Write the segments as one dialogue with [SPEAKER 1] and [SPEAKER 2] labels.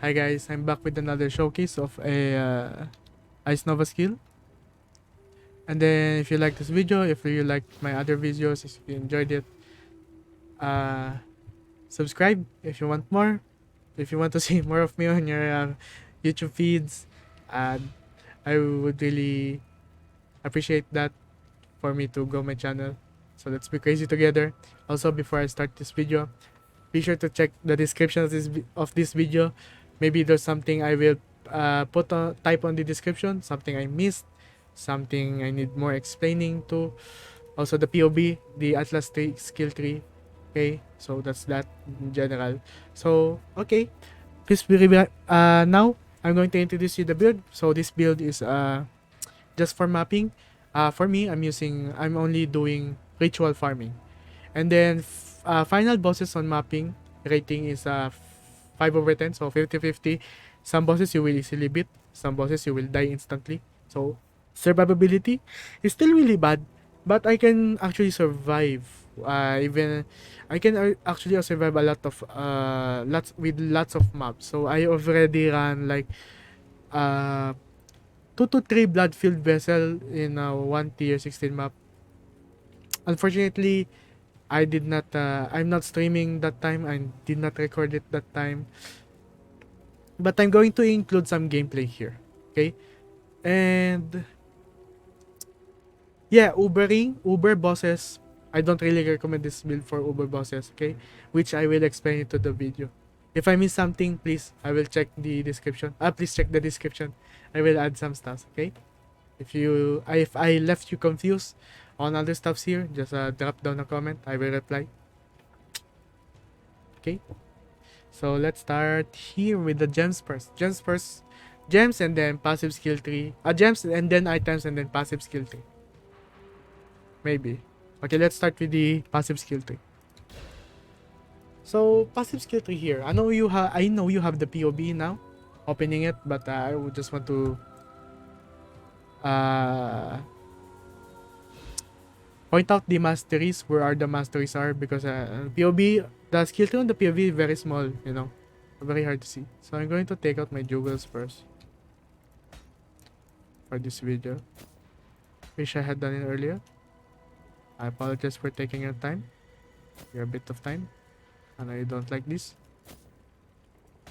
[SPEAKER 1] Hi guys, I'm back with another showcase of a Ice Nova skill. And then if you like this video, if you like my other videos, if you enjoyed it, uh, subscribe if you want more. If you want to see more of me on your YouTube feeds, uh, I would really appreciate that for me to grow my channel. So let's be crazy together. Also, before I start this video, be sure to check the description of this video. Maybe there's something I will type on the description, something I missed, something I need more explaining to. Also the POB, the Atlas 3 skill tree. Okay, so that's that in general. So okay, please now I'm going to introduce you the build. So this build is just for mapping. For me, I'm only doing ritual farming. And then final bosses on mapping rating is 5/10, so 50/50. Some bosses you will easily beat, some bosses you will die instantly. So survivability is still really bad, but I can actually survive. Even I can actually survive a lot of lots of maps. So I already run like uh 2 to 3 blood-filled vessel in a 1 tier 16 map. Unfortunately, I'm not streaming that time. I did not record it that time. But I'm going to include some gameplay here. Okay? And yeah, Uber bosses. I don't really recommend this build for Uber bosses, okay? Which I will explain into the video. If I miss something, please, I will check the description. Please check the description. I will add some stuff, okay? If I left you confused on other stuffs here, just drop down a comment. I will reply. Okay? So let's start here with the gems first. Gems and then passive skill tree. Gems and then items and then passive skill tree. Maybe. Okay, let's start with the passive skill tree. So passive skill tree here. I know you have the POB now, opening it, but I would just want to point out the masteries. Where are the masteries are, because POB, the skill tree on the POB is very small, you know, very hard to see. So I'm going to take out my jewels first for this video. Wish I had done it earlier. I apologize for taking your time. Your bit of time. I know you don't like this.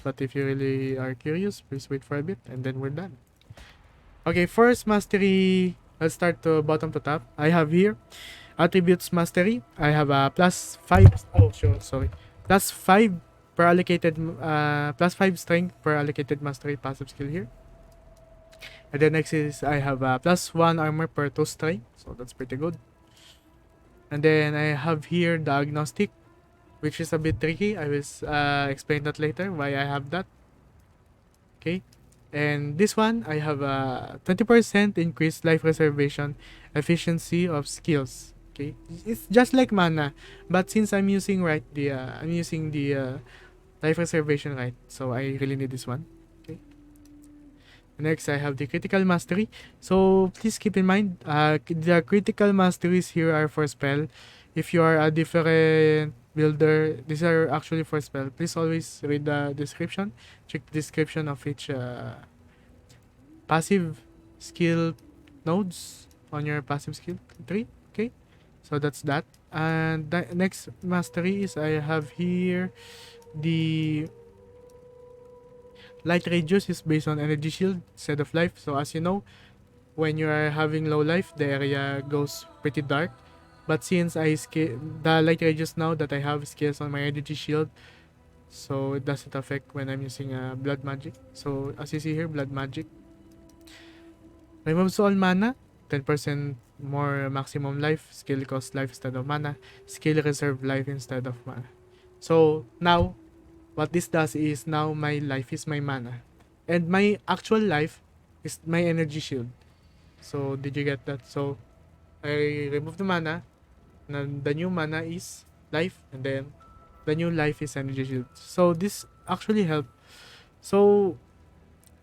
[SPEAKER 1] But if you really are curious, please wait for a bit and then we're done. Okay, first mastery. Let's start to bottom to top. I have here attributes mastery. I have a +5. Oh, sure, sorry. +5 per allocated, +5 strength per allocated mastery passive skill here. And then next is I have a +1 armor per 2 strength. So that's pretty good. And then I have here the agnostic, which is a bit tricky. I will explain that later why I have that. Okay. And this one, I have a 20% increased life reservation efficiency of skills. Okay, it's just like mana, but since I'm using the life reservation right, so I really need this one. Okay. Next, I have the critical mastery. So please keep in mind, the critical masteries here are for spell. If you are a different builder, these are actually for spell. Please always read the description. Check the description of each passive skill nodes on your passive skill tree. Okay, so that's that. And the next mastery is I have here the light radius is based on energy shield instead of life. So as you know, when you are having low life, the area goes pretty dark. But since the light radius now that I have scales on my energy shield, so it doesn't affect when I'm using blood magic. So as you see here, blood magic removes all mana, 10% more maximum life, skill cost life instead of mana, skill reserve life instead of mana. So now, what this does is now my life is my mana. And my actual life is my energy shield. So did you get that? So I remove the mana, and the new mana is life, and then the new life is energy shield. So this actually helped. So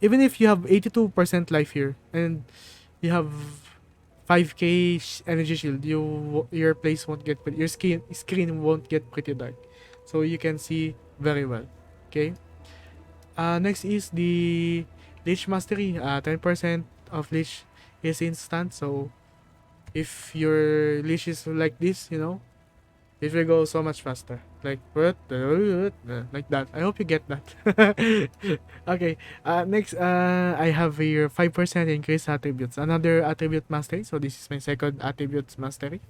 [SPEAKER 1] even if you have 82% life here and you have 5k energy shield, your place won't get your screen won't get pretty dark, so you can see very well. Okay. Next is the Leech Mastery. 10% of Leech is instant. So if your Leech is like this, it will go so much faster. Like what? Like that. I hope you get that. Okay. Next, I have here 5% increase attributes. Another attribute mastery. So this is my second attributes mastery.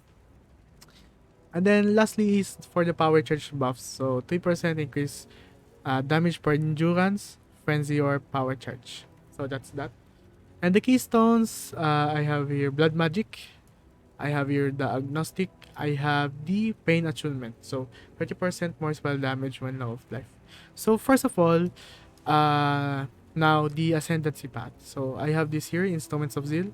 [SPEAKER 1] And then lastly is for the power charge buffs. So 3% increase damage per endurance, frenzy, or power charge. So that's that. And the keystones, I have here blood magic. I have here the agnostic. I have the pain attunement. So 30% more spell damage when low of life. So first of all, now the ascendancy path. So I have this here, instruments of zeal,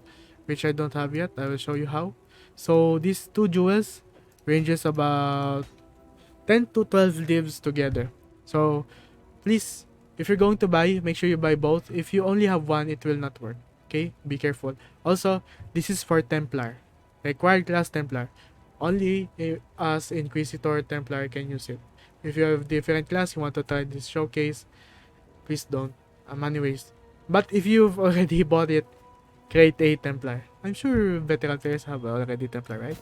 [SPEAKER 1] which I don't have yet. I will show you how. So these two jewels ranges about 10 to 12 divs together. So please, if you're going to buy, make sure you buy both. If you only have one, it will not work. Okay, be careful. Also, this is for Templar, required class Templar. Only as Inquisitor Templar can use it. If you have different class, you want to try this showcase, please don't. Money waste. But if you've already bought it, create a Templar. I'm sure veteran players have already Templar, right?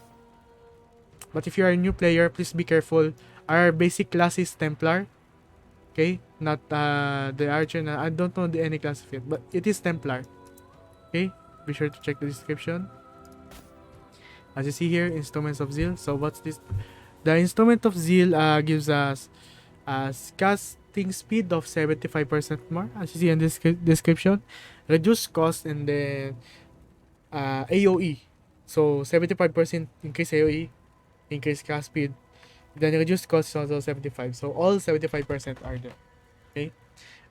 [SPEAKER 1] But if you are a new player, please be careful. Our basic class is Templar. Okay, not the Archer. I don't know any class of it, but it is Templar. Okay, be sure to check the description. As you see here, Instruments of Zeal. So what's this? The Instrument of Zeal gives us casting speed of 75% more. As you see in this description, reduce cost, and then AOE. So 75% increase AOE, increase cast speed, then reduce cost is also 75. So all 75% are there. Okay.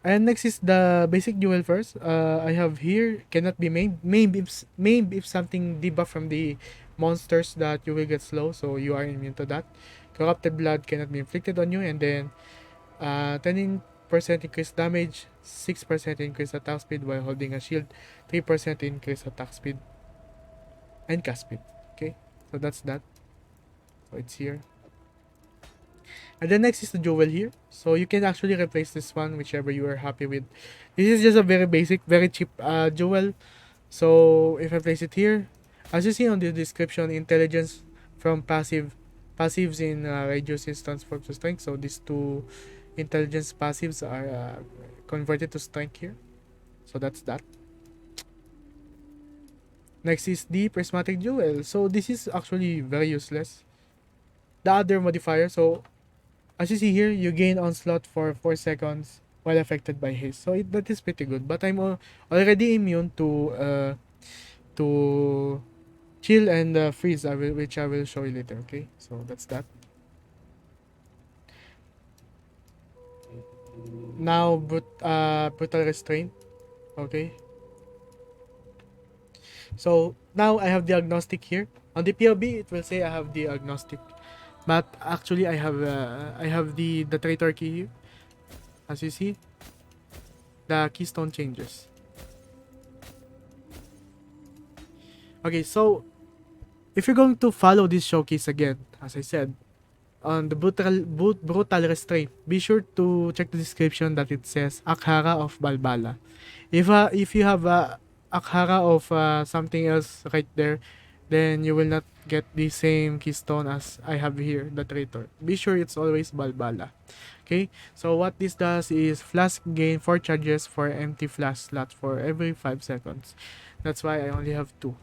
[SPEAKER 1] And next is the basic duel first. I have here cannot be maimed if something debuff from the monsters that you will get slow, so you are immune to that. Corrupted blood cannot be inflicted on you, and then 10% increased damage, 6% increased attack speed while holding a shield, 3% increased attack speed and cast speed. Okay, so that's that. So it's here. And then next is the jewel here. So you can actually replace this one, whichever you are happy with. This is just a very basic, very cheap jewel. So if I place it here, as you see on the description, intelligence from passives in reduces transform to strength. So these two intelligence passives are converted to strength here. So that's that. Next is the prismatic jewel. So this is actually very useless. The other modifier, so as you see here, you gain onslaught for 4 seconds while affected by haste. So that is pretty good. But I'm already immune to chill and freeze, which I will show you later. Okay, so that's that. Now, brutal restraint. Okay. So now I have the agnostic here. On the POB, it will say I have the agnostic. But actually, I have the traitor key here. As you see, the keystone changes. Okay, so if you're going to follow this showcase again, as I said, on the brutal restraint, be sure to check the description that it says Akhara of Balbala. If you have Akhara of something else right there, then you will not get the same keystone as I have here, the traitor. Be sure it's always Balbala. Okay, so what this does is flask gain 4 charges for empty flask slot for every 5 seconds. That's why I only have 2.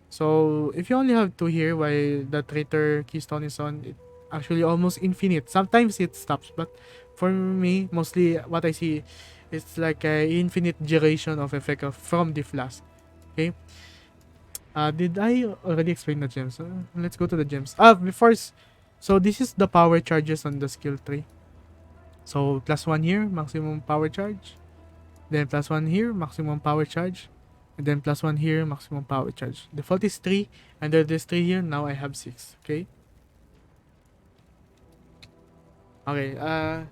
[SPEAKER 1] So if you only have 2 here while the traitor keystone is on, it actually almost infinite. Sometimes it stops, but for me, mostly what I see, it's like a infinite duration of effect from the flask. Okay. Did I already explain the gems? Let's go to the gems. Before, so this is the power charges on the skill tree. So +1 here, maximum power charge. Then +1 here, maximum power charge. And then +1 here, maximum power charge. Default is 3. Under this 3 here, now I have 6. Okay. Okay.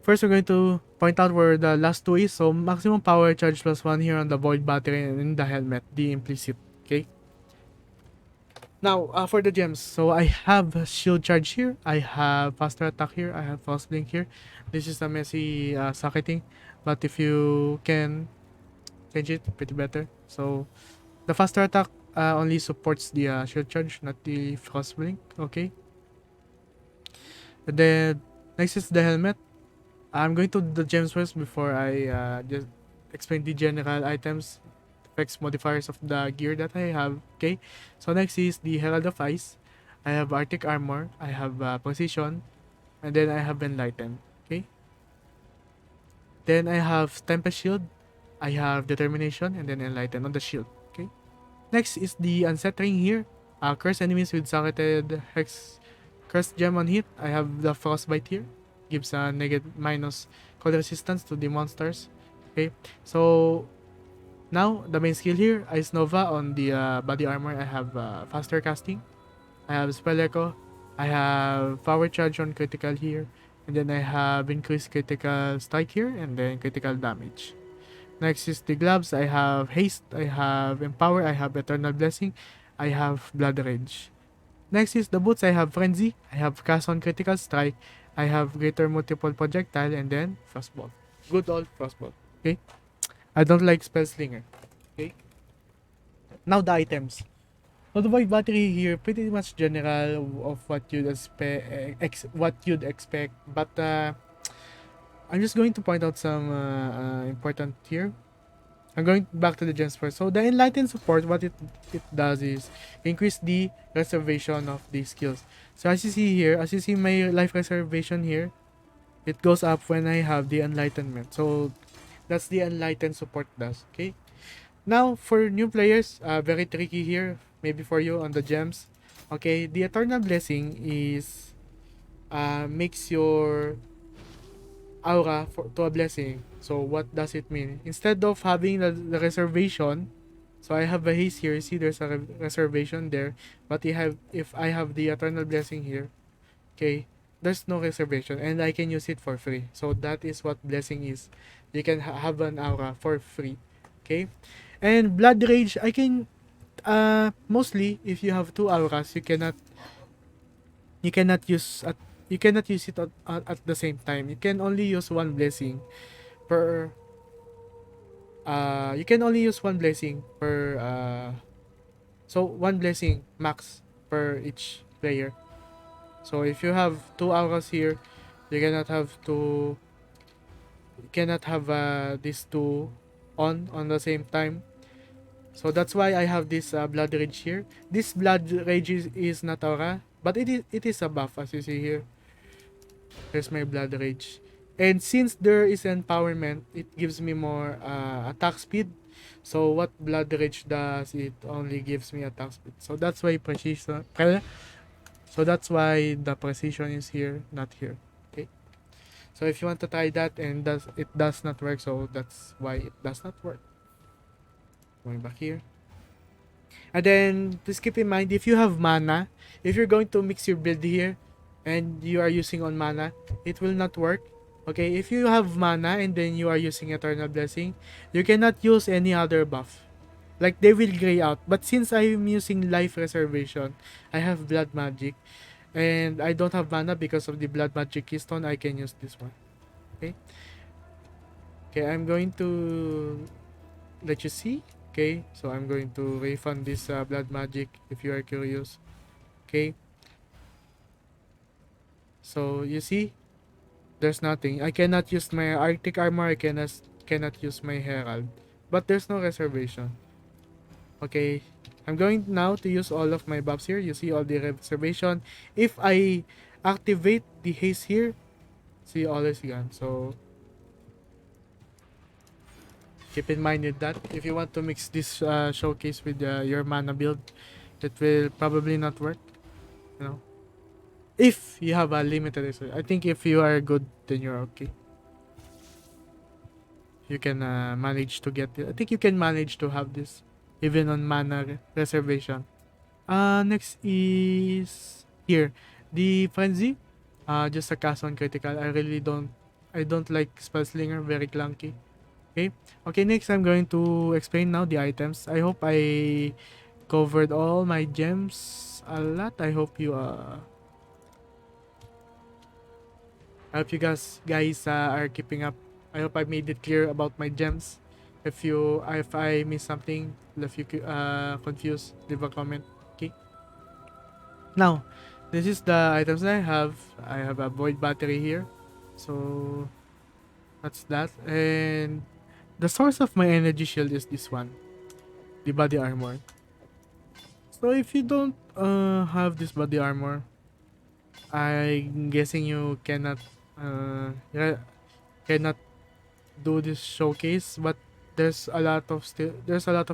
[SPEAKER 1] First, we're going to point out where the last 2 is. So maximum power charge +1 here on the void battery and in the helmet, the implicit. Okay. Now, for the gems, so I have shield charge here, I have faster attack here, I have false blink here. This is a messy socketing, but if you can change it, pretty better. So the faster attack only supports the shield charge, not the frost blink. Okay. And then next is the helmet. I'm going to the gems first before I just explain the general items, effects, modifiers of the gear that I have. Okay, so next is the Herald of Ice. I have Arctic Armor, I have Precision, and then I have Enlighten. Okay, then I have Tempest Shield, I have Determination, and then Enlighten on the shield. Okay, next is the Unset Ring here. Curse enemies with socketed Hex Curse Gem on hit. I have the Frostbite here, gives a negative minus cold resistance to the monsters. Okay, so now the main skill here, Ice Nova on the body armor. I have faster casting, I have Spell Echo, I have Power Charge on critical here, and then I have increased critical strike here, and then critical damage. Next is the gloves. I have Haste, I have Empower, I have Eternal Blessing, I have Blood Rage. Next is the boots. I have Frenzy, I have Cast on critical strike, I have Greater Multiple Projectile, and then Frostbolt. Good old Frostbolt. Okay, I don't like Spell Slinger. Okay, now the items. So the void battery here, pretty much general of what you'd expect, but I'm just going to point out some important here. I'm going back to the gems first. So the enlighten support, what it does is increase the reservation of the skills. So as you see here, as you see my life reservation here, it goes up when I have the enlightenment. So that's the enlighten support does. Okay. Now, for new players, very tricky here, maybe for you on the gems. Okay, the Eternal Blessing is makes your aura to a blessing. So, what does it mean? Instead of having the reservation, so I have a haste here. See, there's a reservation there. But if I have the Eternal Blessing here, okay, there's no reservation and I can use it for free. So, that is what blessing is. You can have an aura for free. Okay, and blood rage, I can mostly if you have two auras, you cannot use you cannot use it at the same time. You can only use one blessing per you can only use one blessing per so one blessing max per each player. So if you have two auras here, you cannot have these two on the same time. So that's why I have this blood rage here. This blood rage is not aura, but it is a buff as you see here. Here's my blood rage. And since there is empowerment, it gives me more attack speed. So what blood rage does, it only gives me attack speed. So that's why precision. So that's why the precision is here, not here. Okay. So if you want to try that and it does not work, so that's why it does not work. Going back here. And then, please keep in mind, if you have mana, if you're going to mix your build here, and you are using on mana, it will not work. Okay, if you have mana and then you are using Eternal Blessing, you cannot use any other buff. Like, they will gray out. But since I'm using Life Reservation, I have Blood Magic, and I don't have mana because of the Blood Magic Keystone, I can use this one. Okay? Okay, I'm going to let you see. Okay, so I'm going to refund this blood magic if you are curious. Okay, so you see, there's nothing. I cannot use my Arctic armor. I cannot use my herald, but there's no reservation. Okay, I'm going now to use all of my buffs here. You see all the reservation. If I activate the haste here, see, all is gone. So keep in mind that if you want to mix this showcase with your mana build, it will probably not work, you know, if you have a limited resource. I think if you are good, then you're okay. You can manage to get it. I think you can manage to have this even on mana reservation. Next is here, the frenzy. Just a cast on critical. I don't like spell slinger, very clunky. Okay, next I'm going to explain now the items. I hope I covered all my gems. a lot. I hope you guys are keeping up. I hope I made it clear about my gems. If I miss something, if you confused, leave a comment. Okay. Now, this is the items that I have. I have a void battery here, so that's that. And the source of my energy shield is this one, the body armor. So if you don't have this body armor, I'm guessing you cannot do this showcase. But there's a lot of still there's a lot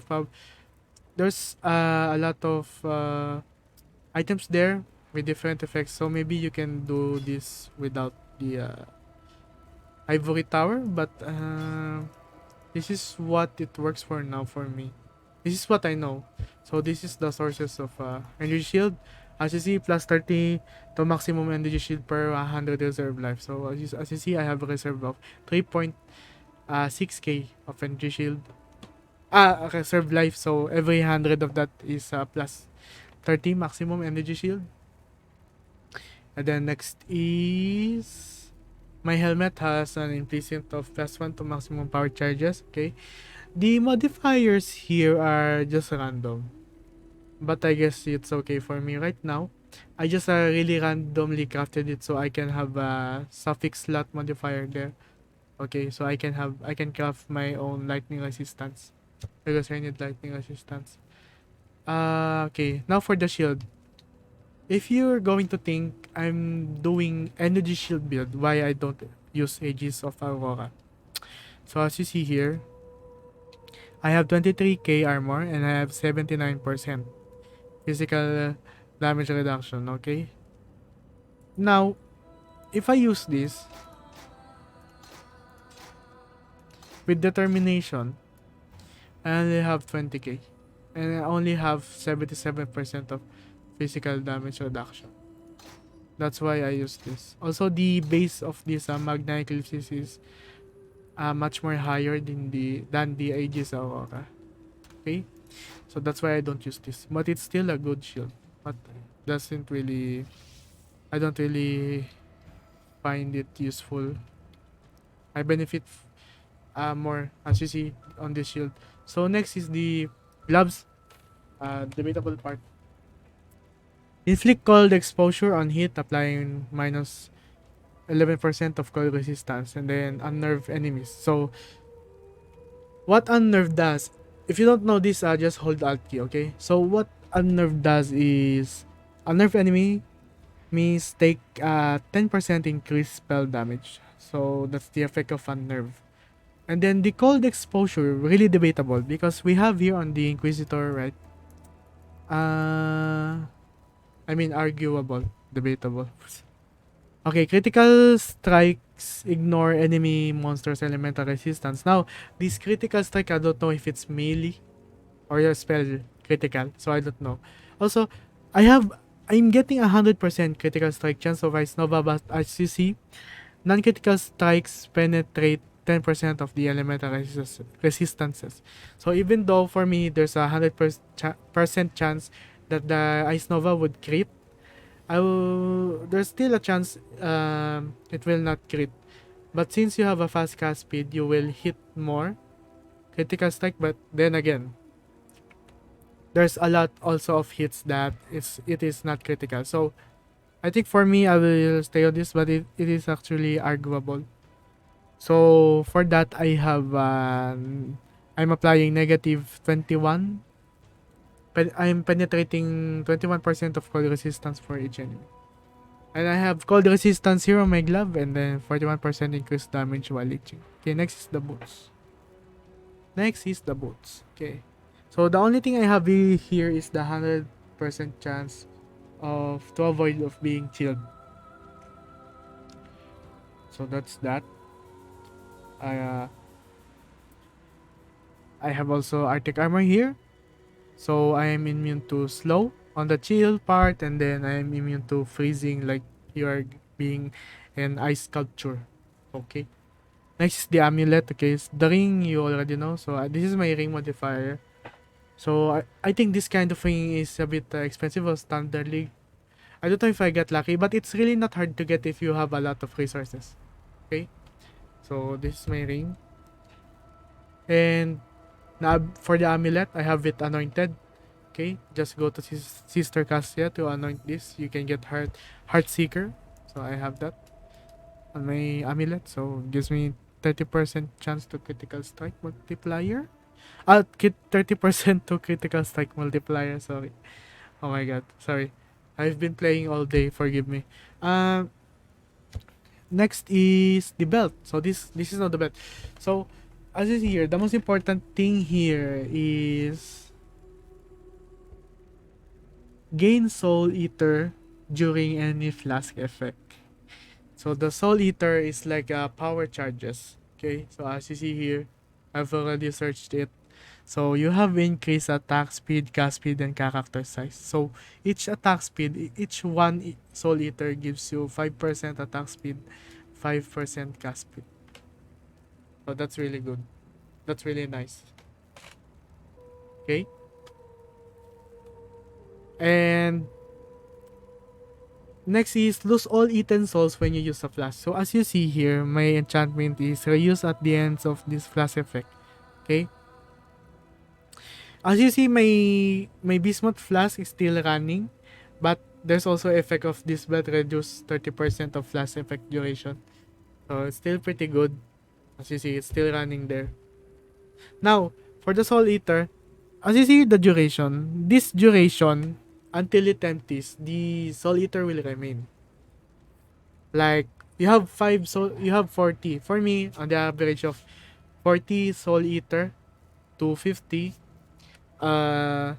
[SPEAKER 1] of items there with different effects. So maybe you can do this without the ivory tower. But this is what it works for now for me. This is what I know. So this is the sources of energy shield. As you see, plus 30 to maximum energy shield per 100 reserve life. So as you see, I have a reserve of 3.6k of energy shield. Reserve life. So every 100 of that is plus 30 maximum energy shield. And then next is my helmet has an implicit of plus 1 to maximum power charges. Okay. The modifiers here are just random, but I guess it's okay for me right now. I just really randomly crafted it so I can have a suffix slot modifier there. Okay, so I can craft my own lightning resistance because I need lightning resistance. Okay, now for the shield. If you're going to think I'm doing energy shield build, why I don't use Aegis of Aurora? So as you see here, I have 23k armor and I have 79% physical damage reduction. Okay. Now, if I use this with determination, I only have 20k and I only have 77% of physical damage reduction. That's why I use this. Also, the base of this Magna Eclipse is much more higher than the Aegis Aurora. Okay, so that's why I don't use this, but it's still a good shield. But doesn't really, I don't really find it useful. I benefit more as you see on this shield. So next is the gloves, debatable part. Inflict cold exposure on hit, applying minus 11% of cold resistance, and then unnerve enemies. So what unnerve does, if you don't know this, just hold alt key. Okay, so what unnerve does is unnerve enemy means take 10% increased spell damage. So that's the effect of unnerve. And then the cold exposure, really debatable because we have here on the Inquisitor, right? I mean arguable, debatable. Okay, critical strikes ignore enemy monsters elemental resistance. Now, this critical strike, I don't know if it's melee or your spell critical, so I don't know. Also, I'm getting 100% critical strike chance of Ice Nova, but as you see, non-critical strikes penetrate 10% of the elemental resistances. So even though for me there's a 100% chance that the Ice Nova would crit, there's still a chance it will not crit. But since you have a fast cast speed, you will hit more critical strike. But then again, there's a lot also of hits that it is not critical. So I think for me, I will stay on this, but it is actually arguable. So for that, I'm applying negative 21. I'm penetrating 21% of cold resistance for each enemy. And I have cold resistance here on my glove, and then 41% increased damage while leeching. Okay, next is the boots. Okay. So the only thing I have here is the 100% chance to avoid of being chilled. So that's that. I have also Arctic armor here. So I am immune to slow on the chill part, and then I am immune to freezing like you are being an ice sculpture. Okay. Next is the amulet. Okay, the ring you already know. So this is my ring modifier. So I think this kind of thing is a bit expensive or standard league. I don't know if I get lucky, but it's really not hard to get if you have a lot of resources. Okay, so this is my ring, and now for the amulet, I have it anointed. Okay, just go to Sister Cassia to anoint this. You can get Heart Seeker. So I have that on my amulet. So gives me 30% chance to critical strike multiplier. 30% to critical strike multiplier. Sorry. Oh my god. Sorry. I've been playing all day. Forgive me. Um. Next is the belt. So this is not the belt. So as you see here, the most important thing here is gain Soul Eater during any flask effect. So the Soul Eater is like power charges. Okay, so as you see here, I've already searched it. So you have increased attack speed, cast speed, and character size. So each attack speed, each one Soul Eater gives you 5% attack speed, 5% cast speed. So that's really good. That's really nice. Okay, and next is lose all eaten souls when you use a flash. So as you see here, my enchantment is reuse at the ends of this flash effect. Okay. As you see, my Bismuth flask is still running, but there's also effect of this belt reduce 30% of flash effect duration. So it's still pretty good. As you see, it's still running there. Now, for the Soul Eater, as you see the duration, this duration until it empties, the Soul Eater will remain. Like you have 5 soul, you have 40. For me, on the average of 40 Soul Eater to 50, uh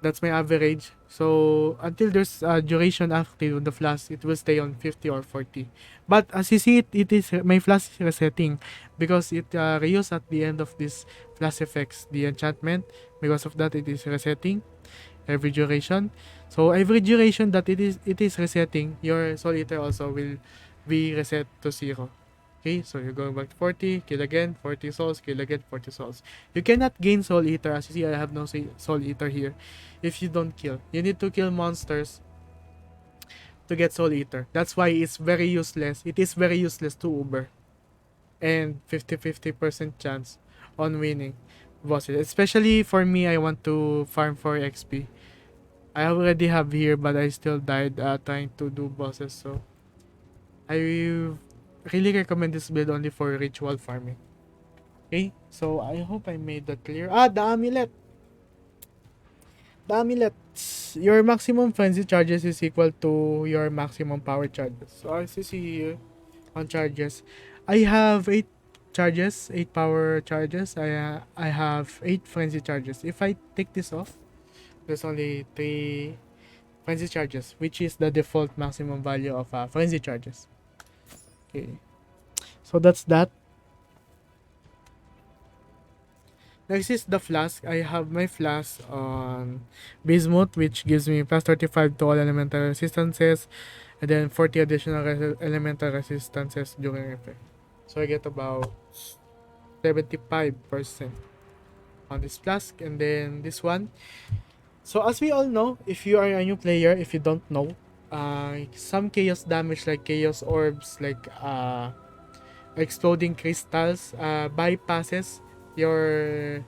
[SPEAKER 1] that's my average. So until there's duration active on the flask, it will stay on 50 or 40. But as you see, it is my flask is resetting because it reuse at the end of this flask effects the enchantment. Because of that, it is resetting every duration. So every duration that it is resetting, your Soul Eater also will be reset to 0. Okay, so you're going back to 40, kill again, 40 souls, kill again, 40 souls. You cannot gain Soul Eater. As you see, I have no Soul Eater here. If you don't kill, you need to kill monsters to get Soul Eater. That's why it's very useless. It is very useless to Uber. And 50-50% chance on winning bosses. Especially for me, I want to farm for XP. I already have here, but I still died trying to do bosses. So I really recommend this build only for ritual farming. Okay, so I hope I made that clear. The amulet. The amulet. Your maximum frenzy charges is equal to your maximum power charges. So as you see here on charges, I have 8 charges, 8 power charges. I have 8 frenzy charges. If I take this off, there's only 3 frenzy charges, which is the default maximum value of frenzy charges. Okay, so that's that. Next is the flask. I have my flask on Bismuth, which gives me plus 35 to all elemental resistances, and then 40 additional elemental resistances during effect. So I get about 75% on this flask, and then this one. So as we all know, if you are a new player, if you don't know, some chaos damage like chaos orbs, like exploding crystals, bypasses your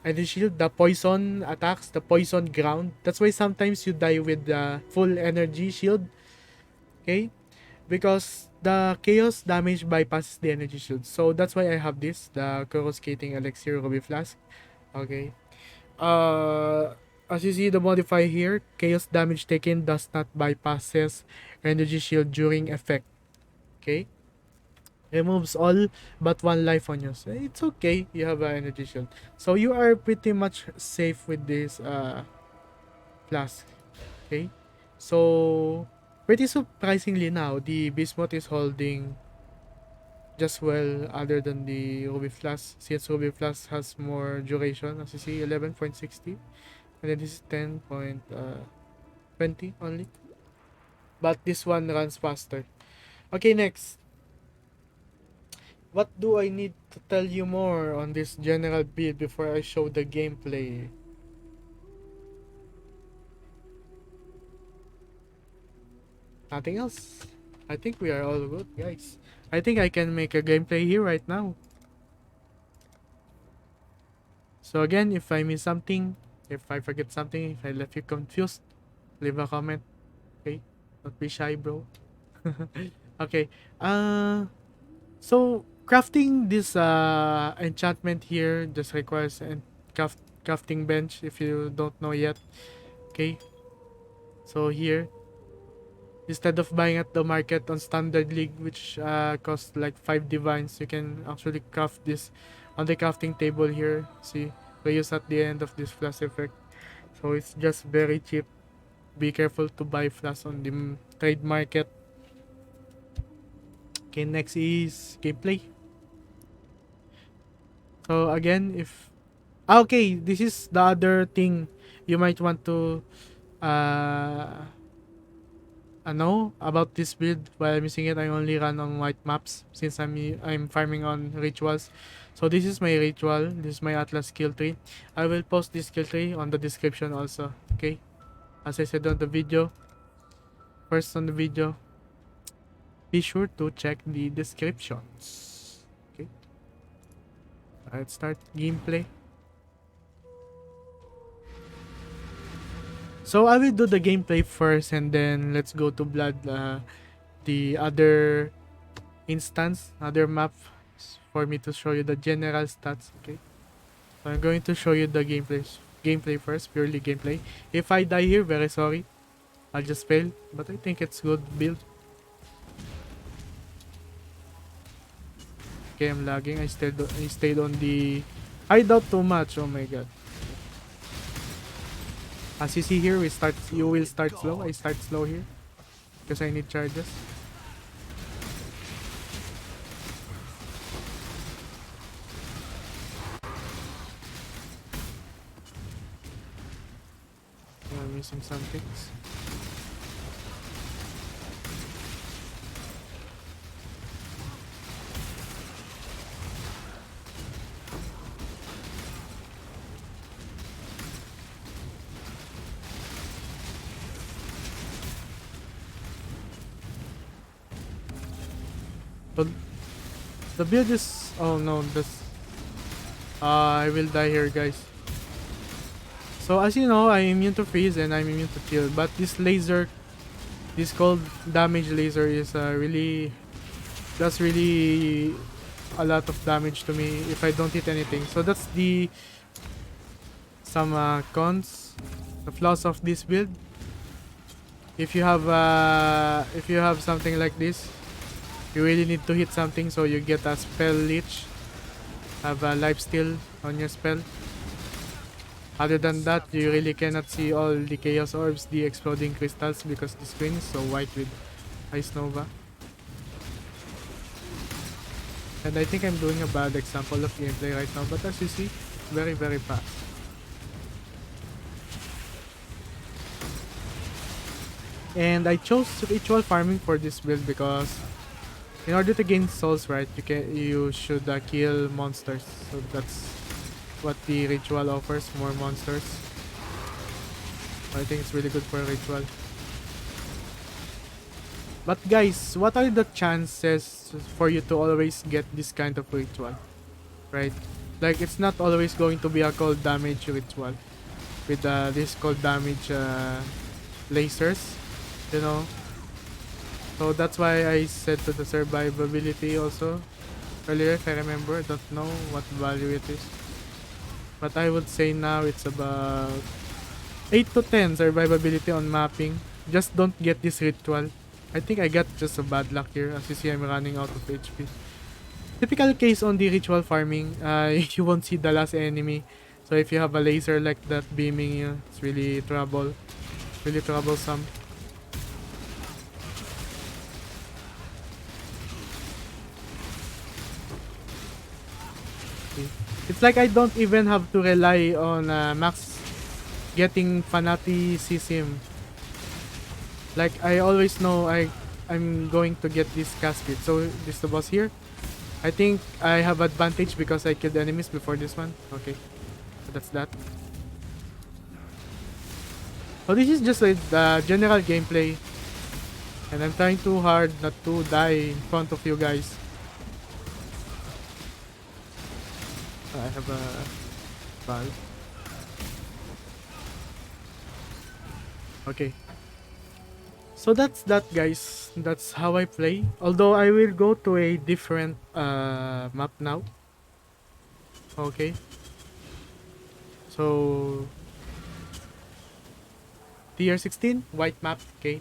[SPEAKER 1] energy shield, the poison attacks, the poison ground. That's why sometimes you die with the full energy shield. Okay, because the chaos damage bypasses the energy shield. So that's why I have this, the coruscating elixir ruby flask. Okay. Uh, as you see the modifier here, chaos damage taken does not bypasses energy shield during effect. Okay. Removes all but 1 life on you. So it's okay, you have an energy shield. So you are pretty much safe with this flask. Okay. So pretty surprisingly now, the Bismuth is holding just well other than the Ruby Flask. Since Ruby Flask has more duration, as you see, 11.60. And then this is 10.20 only. But this one runs faster. Okay, next. What do I need to tell you more on this general build before I show the gameplay? Nothing else. I think we are all good, guys. I think I can make a gameplay here right now. So again, if I miss something, if I forget something, if I left you confused, leave a comment. Okay? Don't be shy, bro. Okay. So crafting this enchantment here just requires a crafting bench if you don't know yet. Okay. So here, instead of buying at the market on standard league, which costs like 5 divines, you can actually craft this on the crafting table here. See, we use at the end of this flash effect. So it's just very cheap. Be careful to buy flash on the trade market. Okay, next is gameplay. So again, if okay, this is the other thing you might want to uh know about this build. While I'm using it, I only run on white maps since I'm farming on rituals. So this is my ritual. This is my Atlas skill tree. I will post this skill tree on the description also. Okay, as I said on the video, first on the video, be sure to check the descriptions. Okay, let's start gameplay. So I will do the gameplay first, and then let's go to blood the other instance, other map, for me to show you the general stats. Okay, so I'm going to show you the gameplay first, purely gameplay. If I die here, very sorry, I'll just fail, but I think it's good build. Okay, I'm lagging. I stayed on the hideout too much. Oh my god. As you see here, you will start slow. I start slow here because I need charges. I'm missing some things. So the build is, oh no, this I will die here, guys. So as you know, I'm immune to freeze and I'm immune to chill, but this laser, this cold damage laser is does really a lot of damage to me if I don't hit anything. So that's some cons, the flaws of this build. If you have something like this, you really need to hit something so you get a spell leech, have a life steal on your spell. Other than that, you really cannot see all the chaos orbs, the exploding crystals, because the screen is so white with Ice Nova. And I think I'm doing a bad example of gameplay right now, but as you see, very fast. And I chose ritual farming for this build because in order to gain souls, right, you should kill monsters. So that's what the ritual offers, more monsters. I think it's really good for a ritual. But guys, what are the chances for you to always get this kind of ritual, right? Like, it's not always going to be a cold damage ritual with this cold damage lasers, you know. So that's why I said to the survivability also earlier, if I remember. I don't know what value it is, but I would say now it's about 8 to 10 survivability on mapping. Just don't get this ritual. I think I got just a bad luck here. As you see, I'm running out of HP. Typical case on the ritual farming, you won't see the last enemy. So if you have a laser like that beaming you, it's really troublesome. It's like I don't even have to rely on max getting fanaticism. Like, I always know I'm going to get this casket. So this is the boss here. I think I have advantage because I killed enemies before this one. Okay, so that's that. So this is just like the general gameplay. And I'm trying too hard not to die in front of you guys. I have a valve. Okay. So that's that, guys. That's how I play. Although I will go to a different map now. Okay. So tier 16, white map. Okay.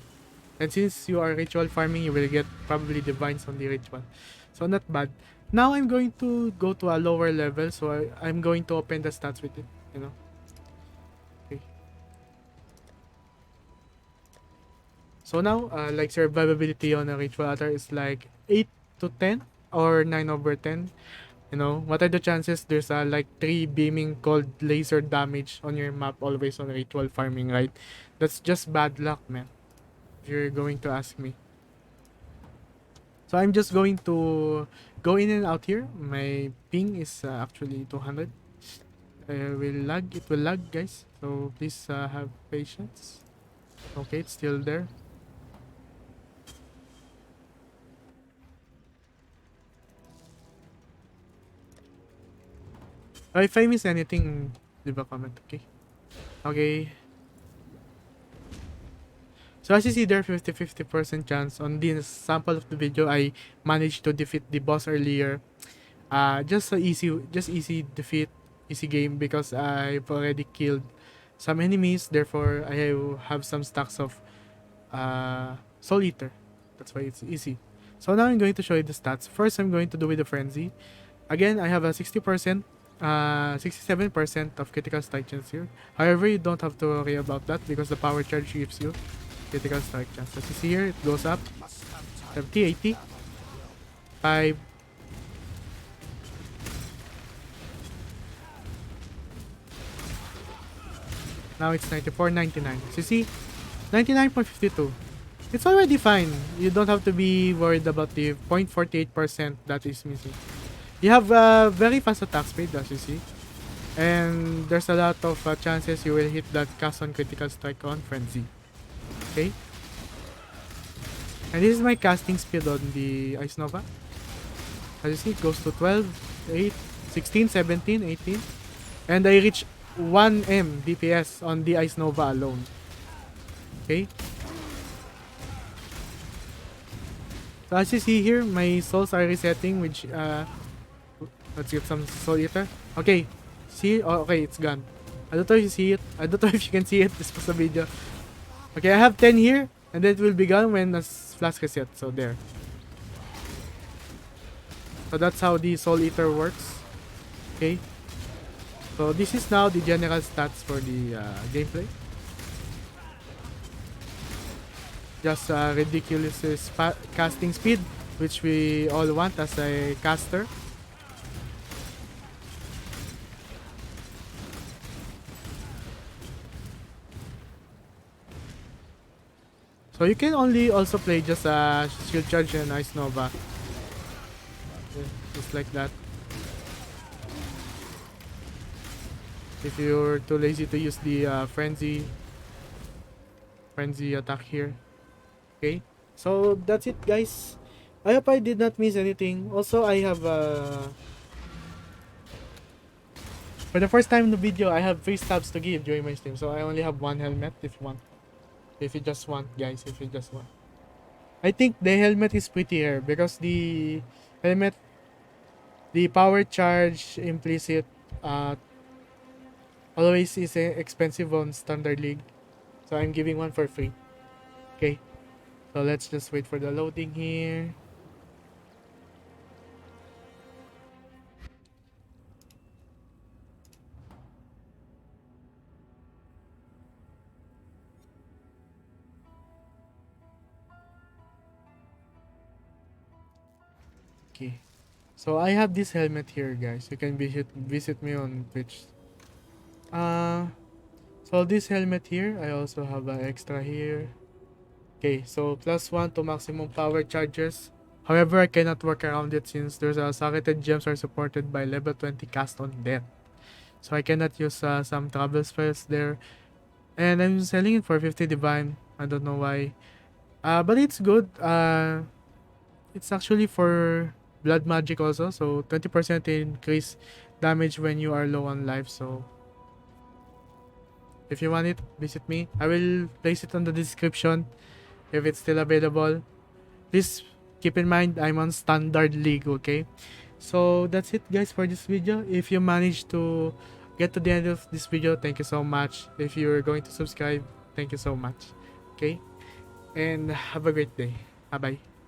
[SPEAKER 1] And since you are ritual farming, you will get probably divines on the ritual. So not bad. Now I'm going to go to a lower level. So I'm going to open the stats with it. You know. Okay. So now, like survivability on a ritual altar is like 8 to 10 or 9 over 10. You know, what are the chances there's like 3 beaming cold laser damage on your map always on ritual farming, right? That's just bad luck, man. If you're going to ask me. So I'm just going to go in and out here. My ping is actually 200. It will lag, guys. So please have patience. Okay, it's still there. If I miss anything, leave a comment, okay? Okay. So as you see there, 50-50% chance on this sample of the video, I managed to defeat the boss earlier. Just easy defeat, easy game because I've already killed some enemies. Therefore, I have some stacks of Soul Eater. That's why it's easy. So now I'm going to show you the stats. First, I'm going to do with the Frenzy. Again, I have a 60%, 67% of critical strike chance here. However, you don't have to worry about that because the power charge gives you critical strike chance. As you see here, it goes up 70, 80, 5. Now it's 94, 99. So you see, 99.52. It's already fine. You don't have to be worried about the 0.48% that is missing. You have a very fast attack speed, as you see. And there's a lot of chances you will hit that cast on critical strike on Frenzy. Okay? And this is my casting speed on the Ice Nova. As you see, it goes to 12, 8, 16, 17, 18. And I reach 1M DPS on the Ice Nova alone. Okay? So as you see here, my souls are resetting, which let's get some Soul Eater. Okay, see? Oh, okay, it's gone. I don't know if you see it. I don't know if you can see it. This was a video. Okay, I have 10 here, and then it will be gone when the flask reset. So there. So that's how the Soul Eater works. Okay. So this is now the general stats for the gameplay. Just ridiculous casting speed, which we all want as a caster. So you can only also play just Shield Charge and Ice Nova. Just like that. If you're too lazy to use the frenzy attack here. Okay, so that's it, guys. I hope I did not miss anything. Also, I have for the first time in the video, I have 3 stabs to give during my stream. So I only have 1 helmet if you want. If you just want, guys, if you just want. I think the helmet is pretty rare because the helmet, the power charge implicit always is expensive on standard league. So I'm giving one for free. Okay. So let's just wait for the loading here. Okay. So I have this helmet here, guys. You can visit me on Twitch. So this helmet here, I also have an extra here. Okay, so +1 to maximum power charges. However, I cannot work around it since there's socketed gems are supported by level 20 cast on death. So I cannot use some travel spells there. And I'm selling it for 50 divine. I don't know why. But it's good. It's actually for blood magic also. So 20% increase damage when you are low on life. So if you want it, visit me. I will place it on the description if it's still available. Please keep in mind I'm on standard league, okay? So that's it guys for this video. If you managed to get to the end of this video, thank you so much. If you're going to subscribe, thank you so much. Okay? And have a great day. Bye bye.